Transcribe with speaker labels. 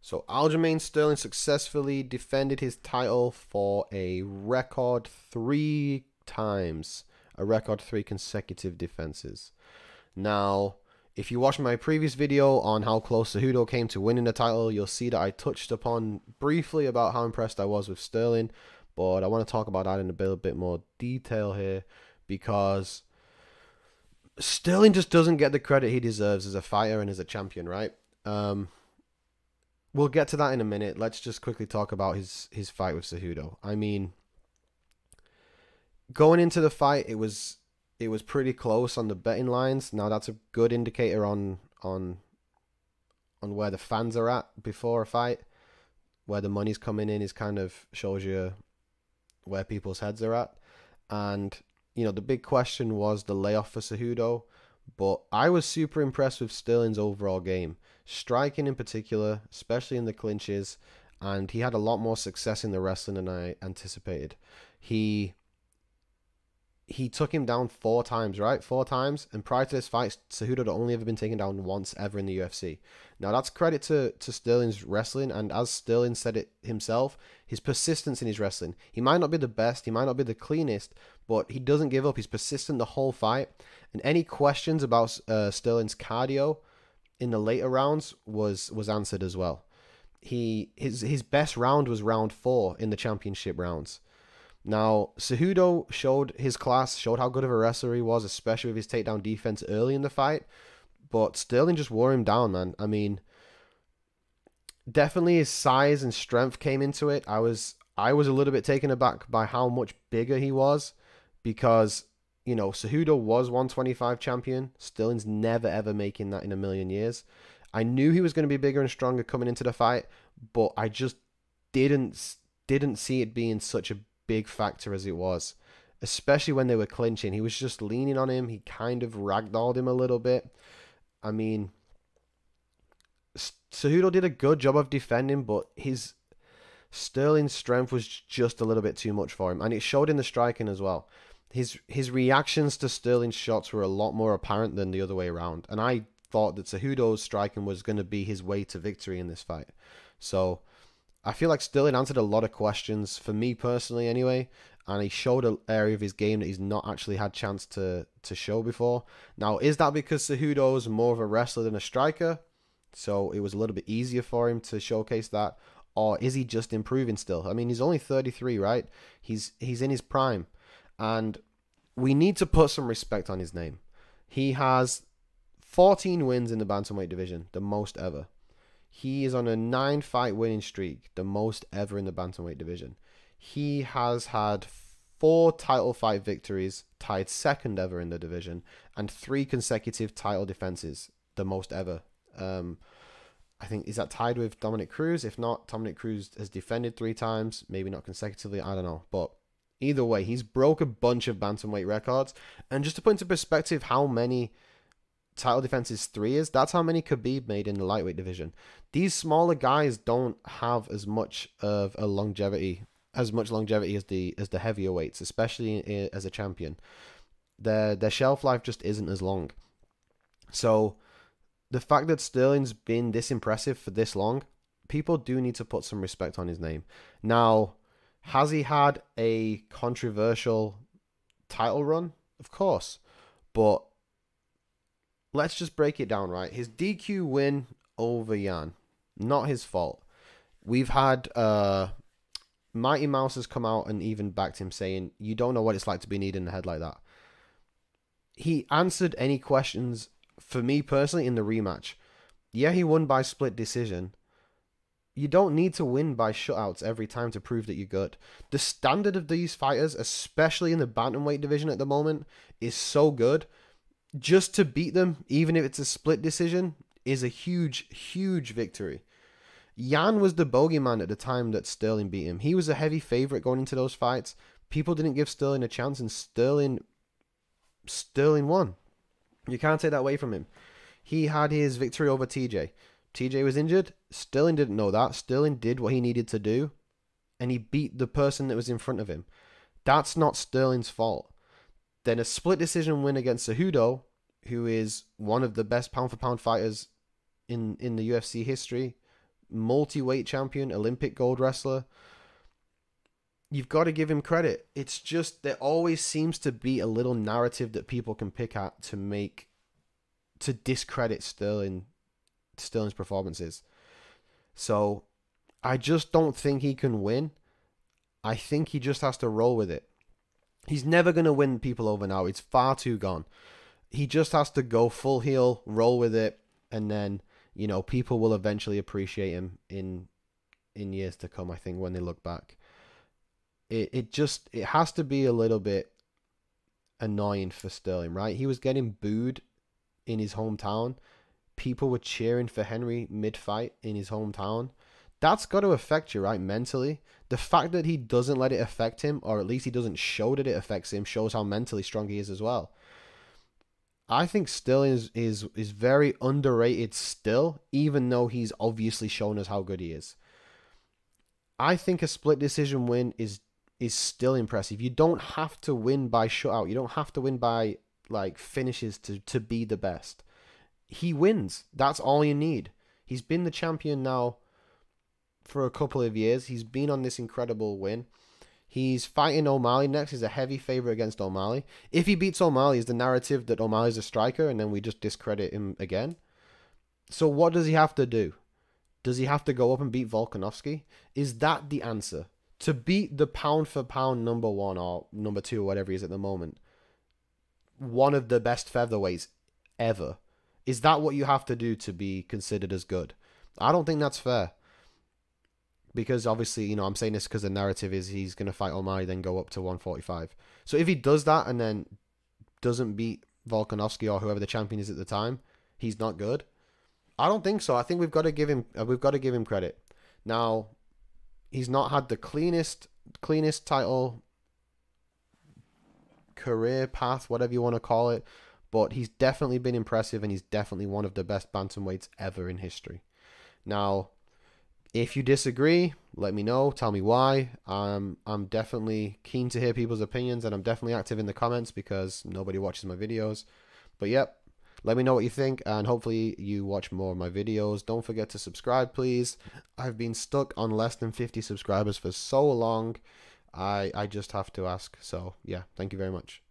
Speaker 1: So Aljamain Stering successfully defended his title for a record 3 times. A record 3 consecutive defenses. Now, if you watch my previous video on how close Cejudo came to winning the title, you'll see that I touched upon briefly about how impressed I was with Stering, but I want to talk about that in a bit more detail here because Stering just doesn't get the credit he deserves as a fighter and as a champion, right? We'll get to that in a minute. Let's just quickly talk about his fight with Cejudo. I mean, going into the fight, it was pretty close on the betting lines. Now that's a good indicator on where the fans are at before a fight. Where the money's coming in is kind of shows you where people's heads are at. And you know, the big question was the layoff for Cejudo, but I was super impressed with Sterling's overall game, striking in particular, especially in the clinches, and he had a lot more success in the wrestling than I anticipated. He took him down 4 times, right? 4 times. And prior to this fight, Cejudo had only ever been taken down once ever in the UFC. Now, that's credit to Sterling's wrestling. And as Sterling said it himself, his persistence in his wrestling. He might not be the best. He might not be the cleanest. But he doesn't give up. He's persistent the whole fight. And any questions about Sterling's cardio in the later rounds was answered as well. His best round was round 4 in the championship rounds. Now, Cejudo showed his class, showed how good of a wrestler he was, especially with his takedown defense early in the fight. But Sterling just wore him down, man. I mean, definitely his size and strength came into it. I was a little bit taken aback by how much bigger he was because, you know, Cejudo was 125 champion. Sterling's never ever making that in a million years. I knew he was going to be bigger and stronger coming into the fight, but I just didn't see it being such a big factor as it was, especially when they were clinching. He was just leaning on him. He kind of ragdolled him a little bit. I mean, Cejudo did a good job of defending, but his Sterling's strength was just a little bit too much for him, and it showed in the striking as well. His reactions to Sterling's shots were a lot more apparent than the other way around, and I thought that Cejudo's striking was going to be his way to victory in this fight. So I feel like Sterling answered a lot of questions, for me personally anyway, and he showed an area of his game that he's not actually had chance to show before. Now, is that because Cejudo's more of a wrestler than a striker, so it was a little bit easier for him to showcase that, or is he just improving still? I mean, he's only 33, right? He's in his prime, and we need to put some respect on his name. He has 14 wins in the bantamweight division, the most ever. He is on a 9-fight winning streak, the most ever in the bantamweight division. He has had 4 title fight victories, tied second ever in the division, and 3 consecutive title defenses, the most ever. I think, is that tied with Dominic Cruz? If not, Dominic Cruz has defended 3 times, maybe not consecutively, I don't know. But either way, he's broke a bunch of bantamweight records. And just to put into perspective how many title defenses 3 is, that's how many Khabib made in the lightweight division. These smaller guys don't have as much of a longevity as the heavier weights, especially as a champion. Their shelf life just isn't as long. So the fact that Sterling's been this impressive for this long, people do need to put some respect on his name. Now, has he had a controversial title run? Of course, but let's just break it down, right? His DQ win over Yan, not his fault. We've had Mighty Mouse has come out and even backed him, saying, you don't know what it's like to be kneed in the head like that. He answered any questions, for me personally, in the rematch. Yeah, he won by split decision. You don't need to win by shutouts every time to prove that you're good. The standard of these fighters, especially in the bantamweight division at the moment, is so good. Just to beat them, even if it's a split decision, is a huge, huge victory. Yan was the bogeyman at the time that Sterling beat him. He was a heavy favorite going into those fights. People didn't give Sterling a chance, and Sterling won. You can't take that away from him. He had his victory over TJ. TJ was injured. Sterling didn't know that. Sterling did what he needed to do, and he beat the person that was in front of him. That's not Sterling's fault. Then a split decision win against Cejudo, who is one of the best pound-for-pound fighters in the UFC history, multi-weight champion, Olympic gold wrestler. You've got to give him credit. It's just there always seems to be a little narrative that people can pick at to discredit Sterling's performances. So I just don't think he can win. I think he just has to roll with it. He's never going to win people over now. It's far too gone. He just has to go full heel, roll with it, and then, you know, people will eventually appreciate him in years to come, I think, when they look back. It has to be a little bit annoying for Sterling, right? He was getting booed in his hometown. People were cheering for Henry mid-fight in his hometown. That's got to affect you, right, mentally. The fact that he doesn't let it affect him, or at least he doesn't show that it affects him, shows how mentally strong he is as well. I think Sterling is very underrated still, even though he's obviously shown us how good he is. I think a split decision win is still impressive. You don't have to win by shutout. You don't have to win by like finishes to be the best. He wins. That's all you need. He's been the champion now for a couple of years. He's been on this incredible win. He's fighting O'Malley next. He's a heavy favorite against O'Malley. If he beats O'Malley, is the narrative that O'Malley's a striker and then we just discredit him again? So what does he have to do? Does he have to go up and beat Volkanovski? Is that the answer? To beat the pound for pound number 1 or number 2 or whatever he is at the moment, one of the best featherweights ever, is that what you have to do to be considered as good? I don't think that's fair. Because obviously, you know, I'm saying this because the narrative is he's going to fight O'Malley, then go up to 145. So if he does that and then doesn't beat Volkanovski or whoever the champion is at the time, he's not good. I don't think so. I think we've got to give him credit. Now, he's not had the cleanest title career path, whatever you want to call it, but he's definitely been impressive and he's definitely one of the best bantamweights ever in history. Now, if you disagree, let me know. Tell me why. I'm definitely keen to hear people's opinions, and I'm definitely active in the comments because nobody watches my videos. But yep, let me know what you think, and hopefully you watch more of my videos. Don't forget to subscribe, please. I've been stuck on less than 50 subscribers for so long. I just have to ask. So yeah, thank you very much.